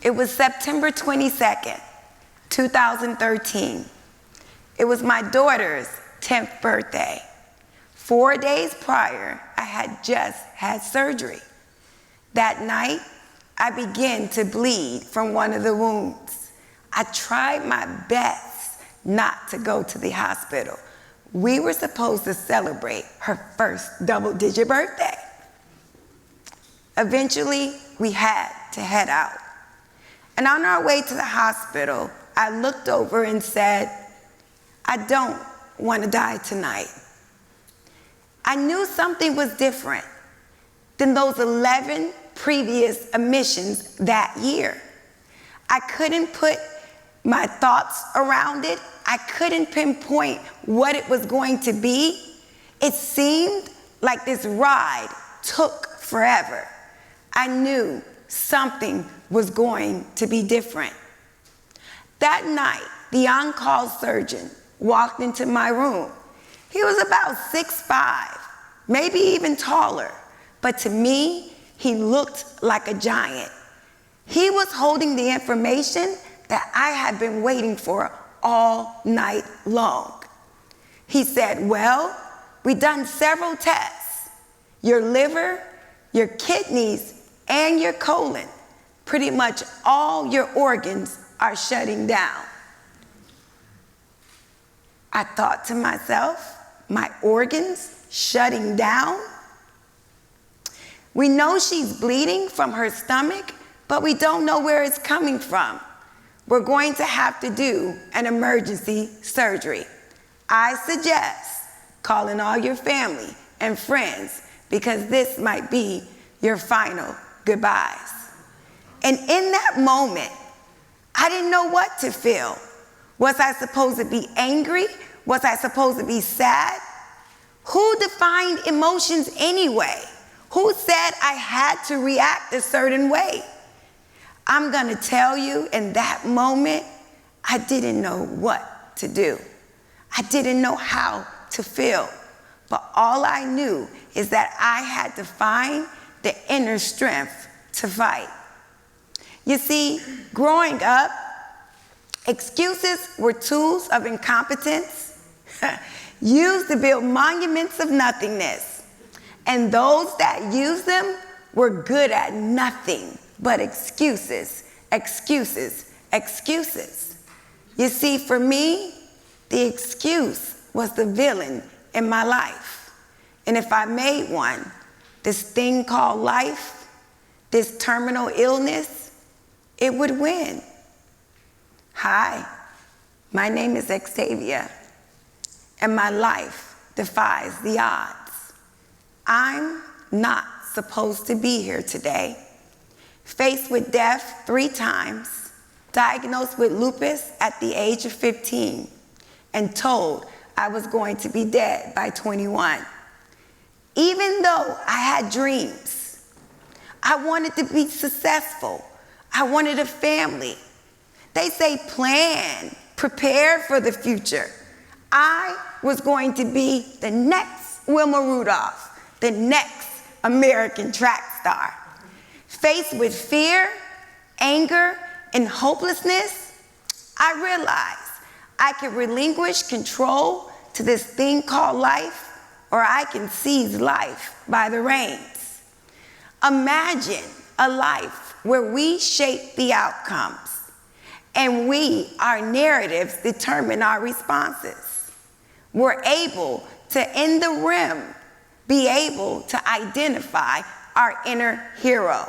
It was September 22nd, 2013. It was my daughter's 10th birthday. 4 days prior, I had just had surgery. That night, I began to bleed from one of the wounds. I tried my best not to go to the hospital. We were supposed to celebrate her first double-digit birthday. Eventually, we had to head out. And on our way to the hospital, I looked over and said, I don't want to die tonight. I knew something was different than those 11 previous admissions that year. I couldn't put my thoughts around it. I couldn't pinpoint what it was going to be. It seemed like this ride took forever. I knew something was going to be different. That night, the on-call surgeon walked into my room. He was about 6'5", maybe even taller, but to me, he looked like a giant. He was holding the information that I had been waiting for all night long. He said, well, we've done several tests. Your liver, your kidneys, and your colon, pretty much all your organs are shutting down. I thought to myself, my organs shutting down? We know she's bleeding from her stomach, but we don't know where it's coming from. We're going to have to do an emergency surgery. I suggest calling all your family and friends because this might be your final goodbyes. And in that moment, I didn't know what to feel. Was I supposed to be angry? Was I supposed to be sad? Who defined emotions anyway? Who said I had to react a certain way? I'm gonna tell you, in that moment, I didn't know what to do. I didn't know how to feel. But all I knew is that I had to find the inner strength to fight. You see, growing up, excuses were tools of incompetence used to build monuments of nothingness. And those that used them were good at nothing but excuses, excuses, excuses. You see, for me, the excuse was the villain in my life. And if I made one, this thing called life, this terminal illness, it would win. Hi, my name is Xtavia, and my life defies the odds. I'm not supposed to be here today. Faced with death 3 times, diagnosed with lupus at the age of 15, and told I was going to be dead by 21. Even though I had dreams, I wanted to be successful. I wanted a family. They say plan, prepare for the future. I was going to be the next Wilma Rudolph, the next American track star. Faced with fear, anger, and hopelessness, I realized I could relinquish control to this thing called life, or I can seize life by the reins. Imagine a life where we shape the outcomes, and our narratives determine our responses. We're able to, in the rim, be able to identify our inner hero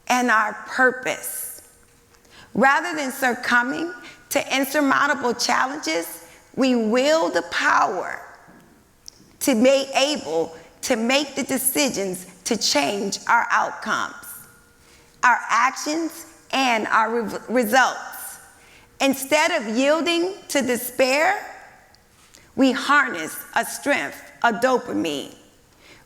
and our purpose. Rather than succumbing to insurmountable challenges, we wield the power to be able to make the decisions to change our outcomes, our actions, and our results. Instead of yielding to despair, we harness a strength, a dopamine,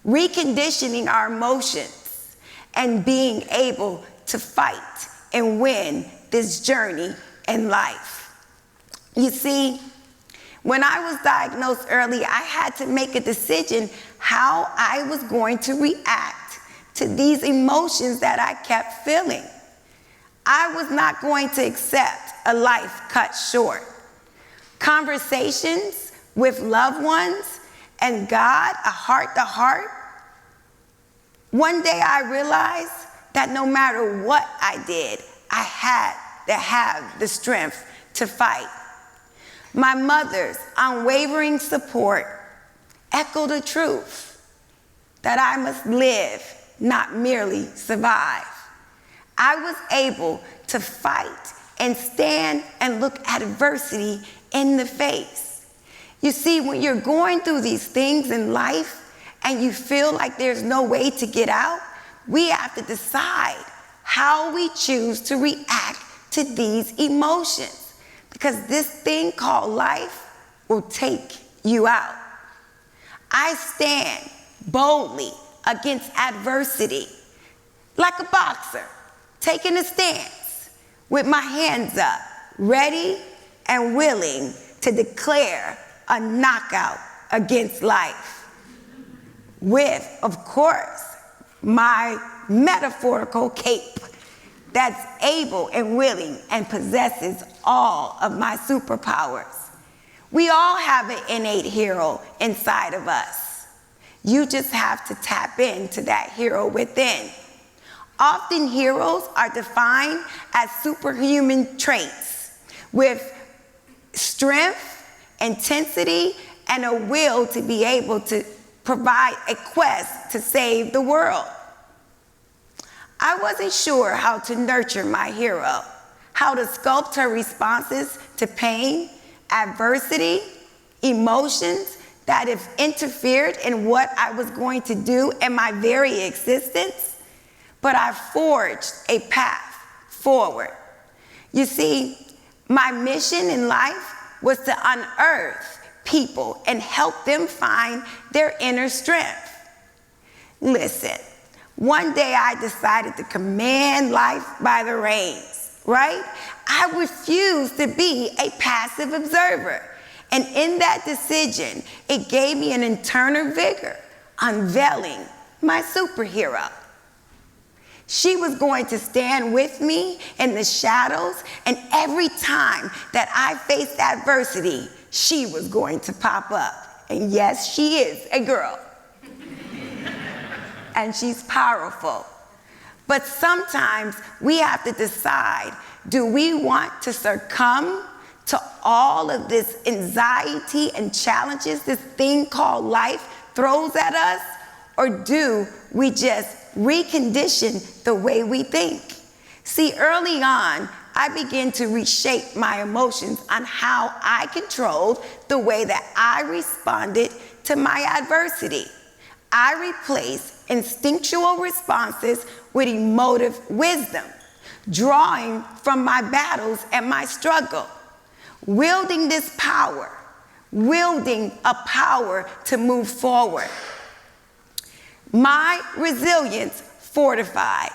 reconditioning our emotions and being able to fight and win this journey in life. You see, when I was diagnosed early, I had to make a decision how I was going to react to these emotions that I kept feeling. I was not going to accept a life cut short. Conversations with loved ones and God, a heart-to-heart. One day I realized that no matter what I did, I had to have the strength to fight. My mother's unwavering support echoed the truth that I must live, not merely survive. I was able to fight and stand and look adversity in the face. You see, when you're going through these things in life and you feel like there's no way to get out, we have to decide how we choose to react to these emotions, because this thing called life will take you out. I stand boldly against adversity, like a boxer, taking a stance with my hands up, ready and willing to declare a knockout against life. With, of course, my metaphorical cape that's able and willing and possesses all of my superpowers. We all have an innate hero inside of us. You just have to tap into that hero within. Often heroes are defined as superhuman traits with strength, intensity, and a will to be able to provide a quest to save the world. I wasn't sure how to nurture my hero, how to sculpt her responses to pain, adversity, emotions that have interfered in what I was going to do in my very existence, but I forged a path forward. You see, my mission in life was to unearth people and help them find their inner strength. Listen, one day I decided to command life by the reins, right? I refused to be a passive observer. And in that decision, it gave me an internal vigor, unveiling my superhero. She was going to stand with me in the shadows, and every time that I faced adversity, she was going to pop up. And yes, she is a girl. And she's powerful. But sometimes we have to decide, do we want to succumb to all of this anxiety and challenges this thing called life throws at us? Or do we just recondition the way we think? See, early on, I began to reshape my emotions on how I controlled the way that I responded to my adversity. I replaced instinctual responses with emotive wisdom, drawing from my battles and my struggle, wielding this power, wielding a power to move forward. My resilience fortified,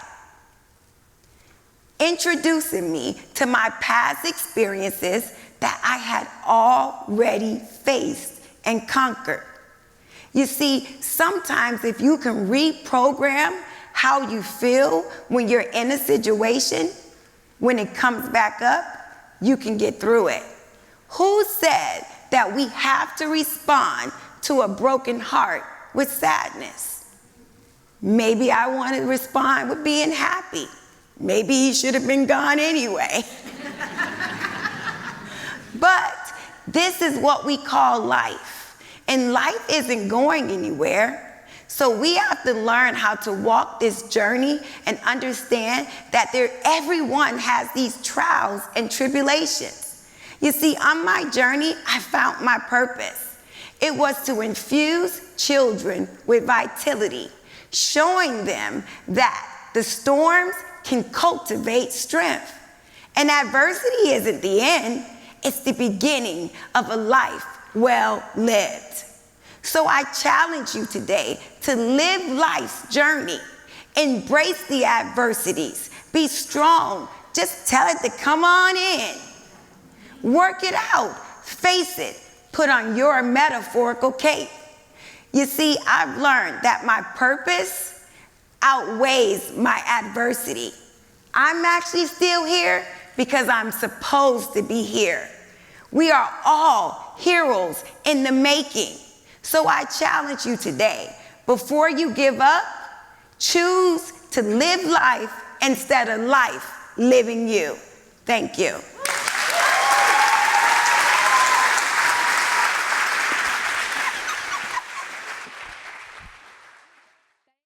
introducing me to my past experiences that I had already faced and conquered. You see, sometimes if you can reprogram how you feel when you're in a situation, when it comes back up, you can get through it. Who said that we have to respond to a broken heart with sadness? Maybe I want to respond with being happy. Maybe he should have been gone anyway. But this is what we call life. And life isn't going anywhere. So we have to learn how to walk this journey and understand that everyone has these trials and tribulations. You see, on my journey, I found my purpose. It was to infuse children with vitality, showing them that the storms can cultivate strength. And adversity isn't the end, it's the beginning of a life well lived. So I challenge you today to live life's journey. Embrace the adversities. Be strong. Just tell it to come on in. Work it out. Face it. Put on your metaphorical cape. You see, I've learned that my purpose outweighs my adversity. I'm actually still here because I'm supposed to be here. We are all heroes in the making. So I challenge you today, before you give up, choose to live life instead of life living you. Thank you.